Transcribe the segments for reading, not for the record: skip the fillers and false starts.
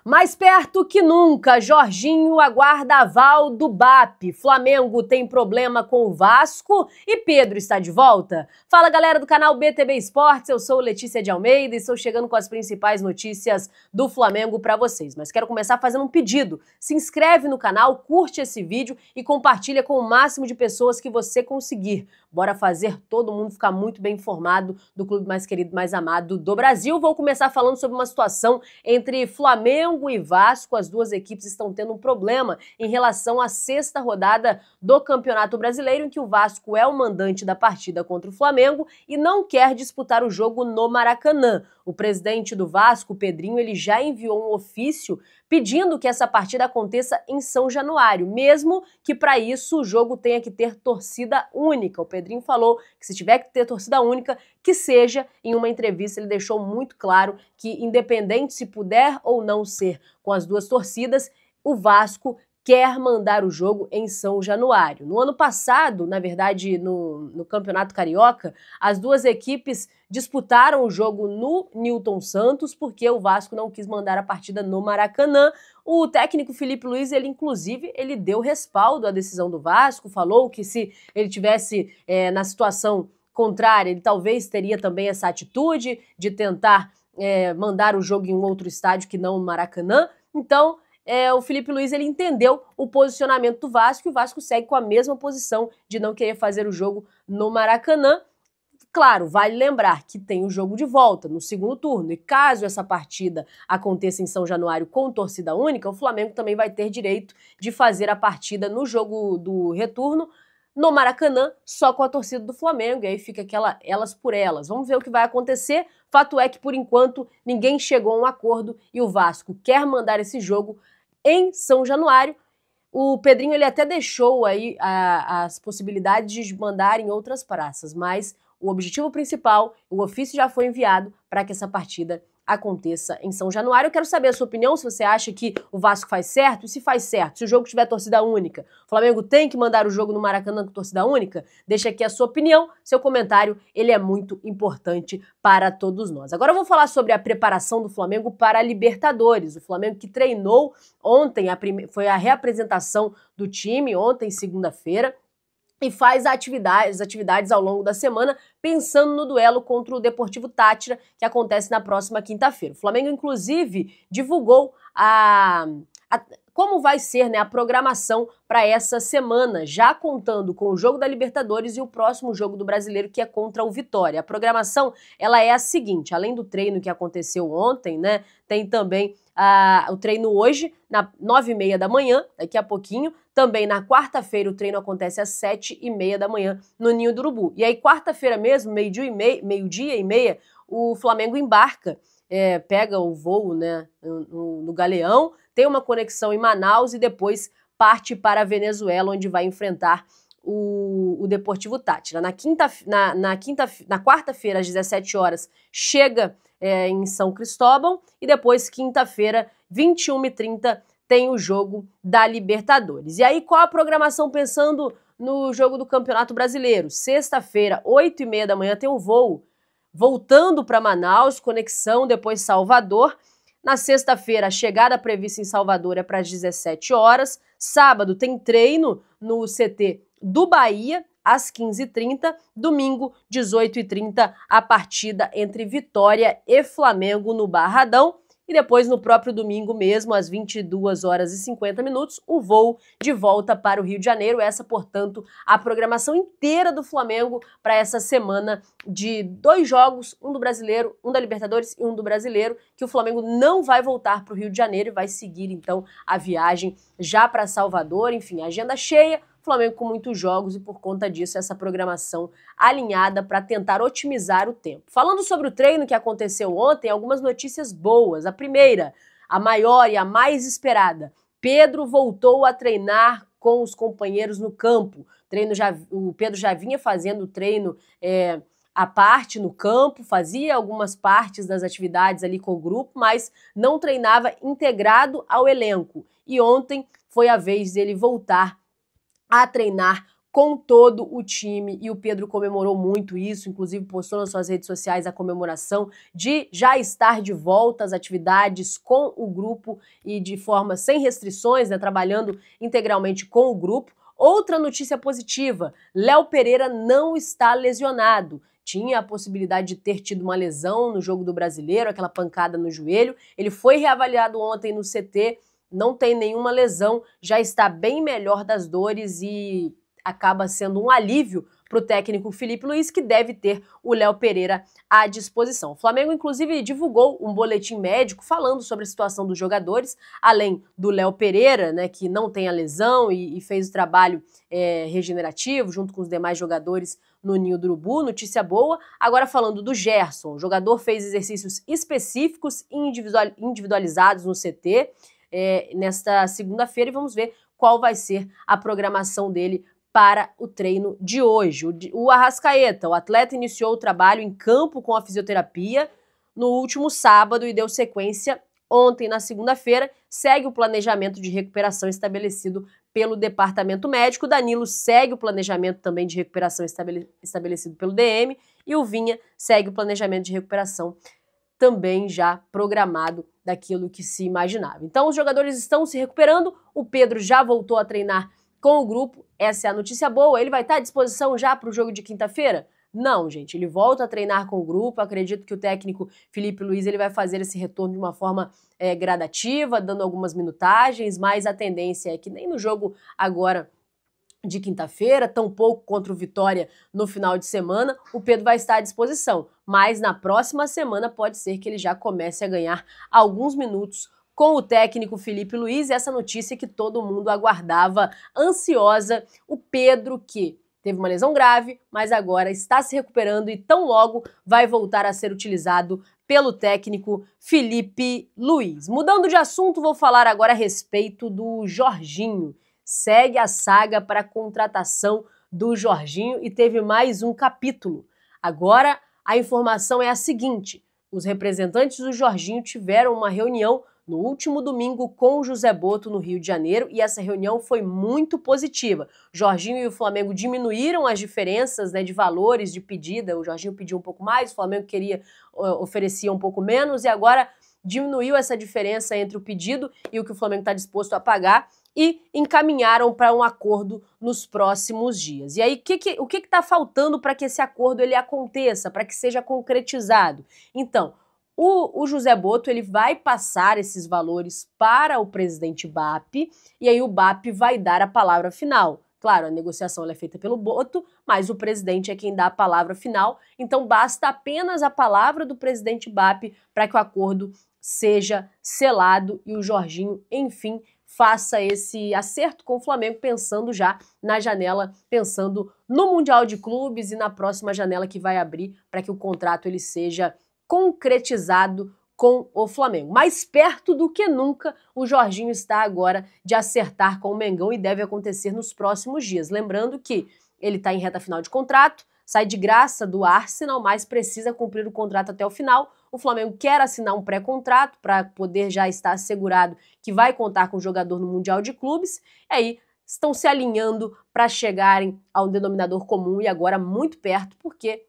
Mais perto que nunca, Jorginho aguarda aval do BAP. Flamengo tem problema com o Vasco e Pedro está de volta. Fala, galera do canal BTB Esportes, eu sou Letícia de Almeida e estou chegando com as principais notícias do Flamengo para vocês. Mas quero começar fazendo um pedido. Se inscreve no canal, curte esse vídeo e compartilha com o máximo de pessoas que você conseguir. Bora fazer todo mundo ficar muito bem informado do clube mais querido, mais amado do Brasil. Vou começar falando sobre uma situação entre Flamengo e Vasco. As duas equipes estão tendo um problema em relação à sexta rodada do Campeonato Brasileiro, em que o Vasco é o mandante da partida contra o Flamengo e não quer disputar o jogo no Maracanã. O presidente do Vasco, Pedrinho, ele já enviou um ofício pedindo que essa partida aconteça em São Januário, mesmo que para isso o jogo tenha que ter torcida única. O Pedrinho falou que se tiver que ter torcida única, que seja. Em uma entrevista ele deixou muito claro que, independente se puder ou não ser com as duas torcidas, o Vasco quer mandar o jogo em São Januário. No ano passado, na verdade, no Campeonato Carioca, as duas equipes disputaram o jogo no Newton Santos porque o Vasco não quis mandar a partida no Maracanã. O técnico Felipe Luiz, ele deu respaldo à decisão do Vasco, falou que se ele tivesse na situação contrária, ele talvez teria também essa atitude de tentar mandar o jogo em um outro estádio que não o Maracanã. Então, o Felipe Luiz ele entendeu o posicionamento do Vasco e o Vasco segue com a mesma posição de não querer fazer o jogo no Maracanã. Claro, vale lembrar que tem o jogo de volta no segundo turno e caso essa partida aconteça em São Januário com torcida única, o Flamengo também vai ter direito de fazer a partida no jogo do retorno no Maracanã, só com a torcida do Flamengo, e aí fica aquela elas por elas. Vamos ver o que vai acontecer. Fato é que, por enquanto, ninguém chegou a um acordo e o Vasco quer mandar esse jogo em São Januário. O Pedrinho ele até deixou aí as possibilidades de mandar em outras praças, mas o objetivo principal, o ofício já foi enviado para que essa partida aconteça em São Januário. Eu quero saber a sua opinião, se você acha que o Vasco faz certo, e se faz certo, se o jogo tiver torcida única, o Flamengo tem que mandar o jogo no Maracanã com torcida única? Deixa aqui a sua opinião, seu comentário, ele é muito importante para todos nós. Agora eu vou falar sobre a preparação do Flamengo para a Libertadores. O Flamengo que treinou ontem, foi a reapresentação do time, ontem, segunda-feira, e faz atividades ao longo da semana, pensando no duelo contra o Deportivo Táchira, que acontece na próxima quinta-feira. O Flamengo, inclusive, divulgou como vai ser, né, a programação para essa semana, já contando com o jogo da Libertadores e o próximo jogo do Brasileiro, que é contra o Vitória. A programação, ela é a seguinte: além do treino que aconteceu ontem, né, tem também o treino hoje, na 9h30 da manhã, daqui a pouquinho. Também na quarta-feira o treino acontece às 7h30 da manhã no Ninho do Urubu. E aí, quarta-feira mesmo, meio-dia e meia, o Flamengo embarca, pega o voo, né, no Galeão, tem uma conexão em Manaus e depois parte para a Venezuela, onde vai enfrentar o Deportivo Táchira. Na quarta-feira, às 17 horas, chega em São Cristóvão e depois, quinta-feira, 21h30, tem o jogo da Libertadores. E aí, qual a programação pensando no jogo do Campeonato Brasileiro? Sexta-feira, 8h30 da manhã, tem um voo voltando para Manaus, conexão, depois Salvador. Na sexta-feira, a chegada prevista em Salvador é para as 17 horas. Sábado tem treino no CT do Bahia, às 15h30. Domingo, 18h30, a partida entre Vitória e Flamengo no Barradão. E depois, no próprio domingo mesmo, às 22h50, o voo de volta para o Rio de Janeiro. Essa, portanto, a programação inteira do Flamengo para essa semana de 2 jogos, um do Brasileiro, um da Libertadores e um do Brasileiro, que o Flamengo não vai voltar para o Rio de Janeiro e vai seguir, então, a viagem já para Salvador. Enfim, agenda cheia, Flamengo com muitos jogos e, por conta disso, essa programação alinhada para tentar otimizar o tempo. Falando sobre o treino que aconteceu ontem, algumas notícias boas. A primeira, a maior e a mais esperada: Pedro voltou a treinar com os companheiros no campo. O Pedro já vinha fazendo treino à parte no campo, fazia algumas partes das atividades ali com o grupo, mas não treinava integrado ao elenco. E ontem foi a vez dele voltar a treinar com todo o time, e o Pedro comemorou muito isso, inclusive postou nas suas redes sociais a comemoração de já estar de volta às atividades com o grupo e de forma sem restrições, né, trabalhando integralmente com o grupo. Outra notícia positiva, Léo Pereira não está lesionado. Tinha a possibilidade de ter tido uma lesão no jogo do Brasileiro, aquela pancada no joelho. Ele foi reavaliado ontem no CT, não tem nenhuma lesão, já está bem melhor das dores e acaba sendo um alívio para o técnico Filipe Luiz, que deve ter o Léo Pereira à disposição. O Flamengo, inclusive, divulgou um boletim médico falando sobre a situação dos jogadores, além do Léo Pereira, né, que não tem a lesão e fez o trabalho regenerativo junto com os demais jogadores no Ninho do Urubu, notícia boa. Agora falando do Gerson, o jogador fez exercícios específicos e individualizados no CT nesta segunda-feira e vamos ver qual vai ser a programação dele para o treino de hoje. O Arrascaeta, o atleta, iniciou o trabalho em campo com a fisioterapia no último sábado e deu sequência ontem, na segunda-feira. Segue o planejamento de recuperação estabelecido pelo departamento médico. Danilo segue o planejamento também de recuperação estabelecido pelo DM e o Vinha segue o planejamento de recuperação também já programado daquilo que se imaginava. Então os jogadores estão se recuperando, o Pedro já voltou a treinar com o grupo, essa é a notícia boa. Ele vai estar à disposição já para o jogo de quinta-feira? Não, gente, ele volta a treinar com o grupo. Acredito que o técnico Filipe Luiz ele vai fazer esse retorno de uma forma gradativa, dando algumas minutagens, mas a tendência é que nem no jogo agora de quinta-feira, tampouco contra o Vitória no final de semana, o Pedro vai estar à disposição. Mas na próxima semana pode ser que ele já comece a ganhar alguns minutos com o técnico Filipe Luiz, essa notícia que todo mundo aguardava ansiosa. O Pedro, que teve uma lesão grave, mas agora está se recuperando e tão logo vai voltar a ser utilizado pelo técnico Filipe Luiz. Mudando de assunto, vou falar agora a respeito do Jorginho. Segue a saga para a contratação do Jorginho e teve mais um capítulo. Agora a informação é a seguinte: os representantes do Jorginho tiveram uma reunião no último domingo com o José Botto no Rio de Janeiro e essa reunião foi muito positiva. Jorginho e o Flamengo diminuíram as diferenças, né, de valores de pedida. O Jorginho pediu um pouco mais, o Flamengo oferecia um pouco menos e agora diminuiu essa diferença entre o pedido e o que o Flamengo está disposto a pagar e encaminharam para um acordo nos próximos dias. E aí, o que está faltando para que esse acordo ele aconteça, para que seja concretizado? Então, o José Botto ele vai passar esses valores para o presidente BAP e aí o BAP vai dar a palavra final. Claro, a negociação ela é feita pelo Botto, mas o presidente é quem dá a palavra final, então basta apenas a palavra do presidente BAP para que o acordo seja selado e o Jorginho, enfim, faça esse acerto com o Flamengo, pensando já na janela, pensando no Mundial de Clubes e na próxima janela que vai abrir para que o contrato ele seja concretizado com o Flamengo. Mais perto do que nunca, o Jorginho está agora de acertar com o Mengão e deve acontecer nos próximos dias. Lembrando que ele está em reta final de contrato, sai de graça do Arsenal, mas precisa cumprir o contrato até o final. O Flamengo quer assinar um pré-contrato para poder já estar assegurado que vai contar com o jogador no Mundial de Clubes. E aí estão se alinhando para chegarem a um denominador comum e agora muito perto, porque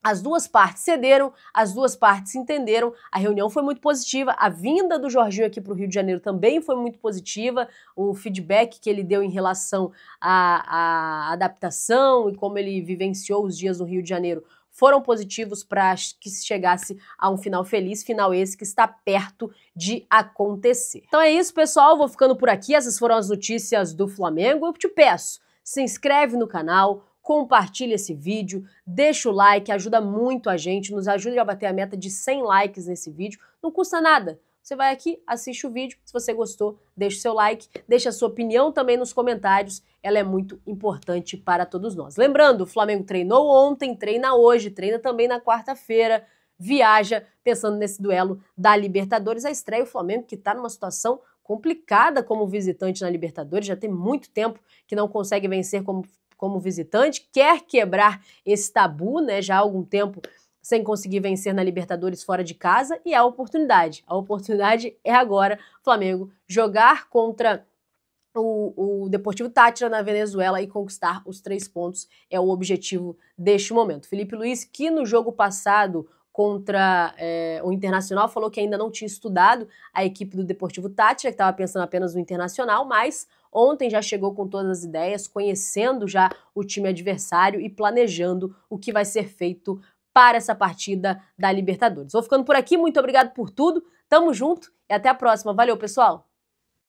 as duas partes cederam, as duas partes entenderam, a reunião foi muito positiva, a vinda do Jorginho aqui para o Rio de Janeiro também foi muito positiva, o feedback que ele deu em relação à adaptação e como ele vivenciou os dias no Rio de Janeiro foram positivos para que se chegasse a um final feliz, final esse que está perto de acontecer. Então é isso, pessoal, vou ficando por aqui, essas foram as notícias do Flamengo. Eu te peço, se inscreve no canal, compartilha esse vídeo, deixa o like, ajuda muito a gente, nos ajuda a bater a meta de 100 likes nesse vídeo, não custa nada. Você vai aqui, assiste o vídeo, se você gostou, deixa o seu like, deixa a sua opinião também nos comentários, ela é muito importante para todos nós. Lembrando, o Flamengo treinou ontem, treina hoje, treina também na quarta-feira, viaja pensando nesse duelo da Libertadores, a estreia o Flamengo que está numa situação complicada como visitante na Libertadores, já tem muito tempo que não consegue vencer como visitante, quer quebrar esse tabu, né, já há algum tempo sem conseguir vencer na Libertadores fora de casa, e a oportunidade é agora, Flamengo jogar contra o Deportivo Táchira na Venezuela e conquistar os 3 pontos é o objetivo deste momento. Felipe Luiz, que no jogo passado contra o Internacional, falou que ainda não tinha estudado a equipe do Deportivo Táchira, que estava pensando apenas no Internacional, mas ontem já chegou com todas as ideias, conhecendo já o time adversário e planejando o que vai ser feito para essa partida da Libertadores. Vou ficando por aqui, muito obrigado por tudo, tamo junto e até a próxima. Valeu, pessoal!